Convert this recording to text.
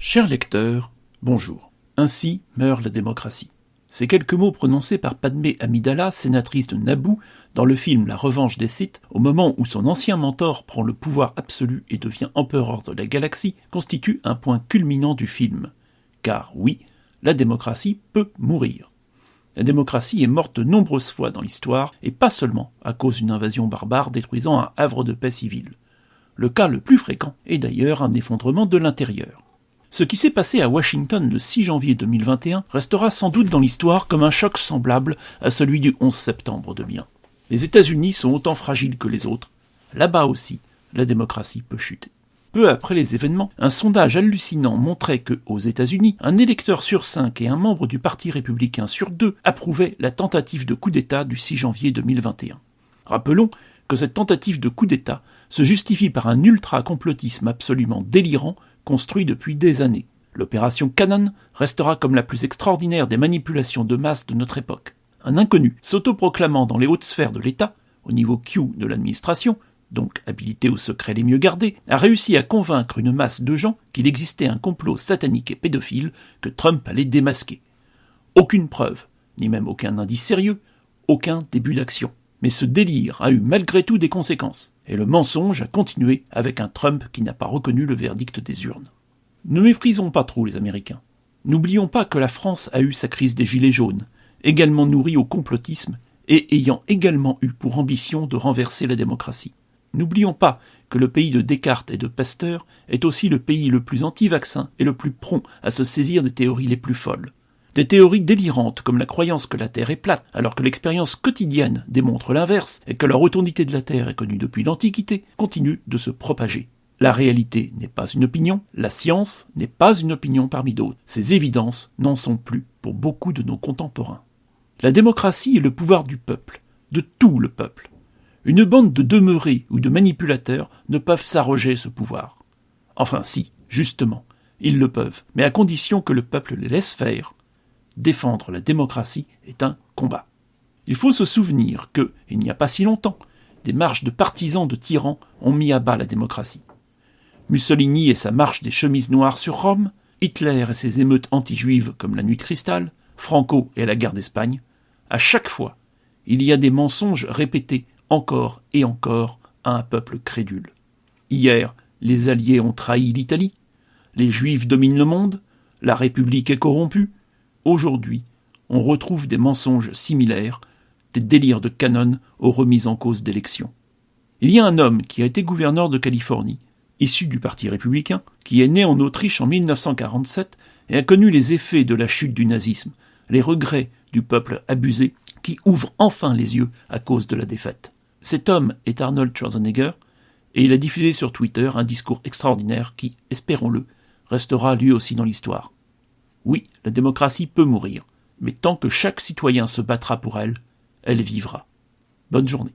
Chers lecteurs, bonjour. Ainsi meurt la démocratie. Ces quelques mots prononcés par Padmé Amidala, sénatrice de Naboo, dans le film La Revanche des Sith, au moment où son ancien mentor prend le pouvoir absolu et devient empereur de la galaxie, constituent un point culminant du film. Car oui, la démocratie peut mourir. La démocratie est morte de nombreuses fois dans l'histoire, et pas seulement à cause d'une invasion barbare détruisant un havre de paix civile. Le cas le plus fréquent est d'ailleurs un effondrement de l'intérieur. Ce qui s'est passé à Washington le 6 janvier 2021 restera sans doute dans l'histoire comme un choc semblable à celui du 11 septembre 2001. Les États-Unis sont autant fragiles que les autres. Là-bas aussi, la démocratie peut chuter. Peu après les événements, un sondage hallucinant montrait que, aux États-Unis, un électeur sur 5 et un membre du Parti républicain sur 2 approuvaient la tentative de coup d'État du 6 janvier 2021. Rappelons que cette tentative de coup d'État se justifie par un ultra-complotisme absolument délirant construit depuis des années. L'opération Cannon restera comme la plus extraordinaire des manipulations de masse de notre époque. Un inconnu s'autoproclamant dans les hautes sphères de l'État, au niveau Q de l'administration, donc habilité aux secrets les mieux gardés, a réussi à convaincre une masse de gens qu'il existait un complot satanique et pédophile que Trump allait démasquer. Aucune preuve, ni même aucun indice sérieux, aucun début d'action. Mais ce délire a eu malgré tout des conséquences, et le mensonge a continué avec un Trump qui n'a pas reconnu le verdict des urnes. Ne méprisons pas trop les Américains. N'oublions pas que la France a eu sa crise des Gilets jaunes, également nourrie au complotisme et ayant également eu pour ambition de renverser la démocratie. N'oublions pas que le pays de Descartes et de Pasteur est aussi le pays le plus anti-vaccin et le plus prompt à se saisir des théories les plus folles. Des théories délirantes comme la croyance que la Terre est plate, alors que l'expérience quotidienne démontre l'inverse et que la rotondité de la Terre est connue depuis l'Antiquité, continue de se propager. La réalité n'est pas une opinion, la science n'est pas une opinion parmi d'autres. Ces évidences n'en sont plus pour beaucoup de nos contemporains. La démocratie est le pouvoir du peuple, de tout le peuple. Une bande de demeurés ou de manipulateurs ne peuvent s'arroger ce pouvoir. Enfin si, justement, ils le peuvent, mais à condition que le peuple les laisse faire. Défendre la démocratie est un combat. Il faut se souvenir que, il n'y a pas si longtemps, des marches de partisans de tyrans ont mis à bas la démocratie. Mussolini et sa marche des chemises noires sur Rome, Hitler et ses émeutes anti-juives comme la Nuit de Cristal, Franco et la guerre d'Espagne, à chaque fois, il y a des mensonges répétés encore et encore à un peuple crédule. Hier, les Alliés ont trahi l'Italie, les Juifs dominent le monde, la République est corrompue. Aujourd'hui, on retrouve des mensonges similaires, des délires de Cannon aux remises en cause d'élections. Il y a un homme qui a été gouverneur de Californie, issu du Parti républicain, qui est né en Autriche en 1947 et a connu les effets de la chute du nazisme, les regrets du peuple abusé qui ouvre enfin les yeux à cause de la défaite. Cet homme est Arnold Schwarzenegger et il a diffusé sur Twitter un discours extraordinaire qui, espérons-le, restera lui aussi dans l'histoire. Oui, la démocratie peut mourir, mais tant que chaque citoyen se battra pour elle, elle vivra. Bonne journée.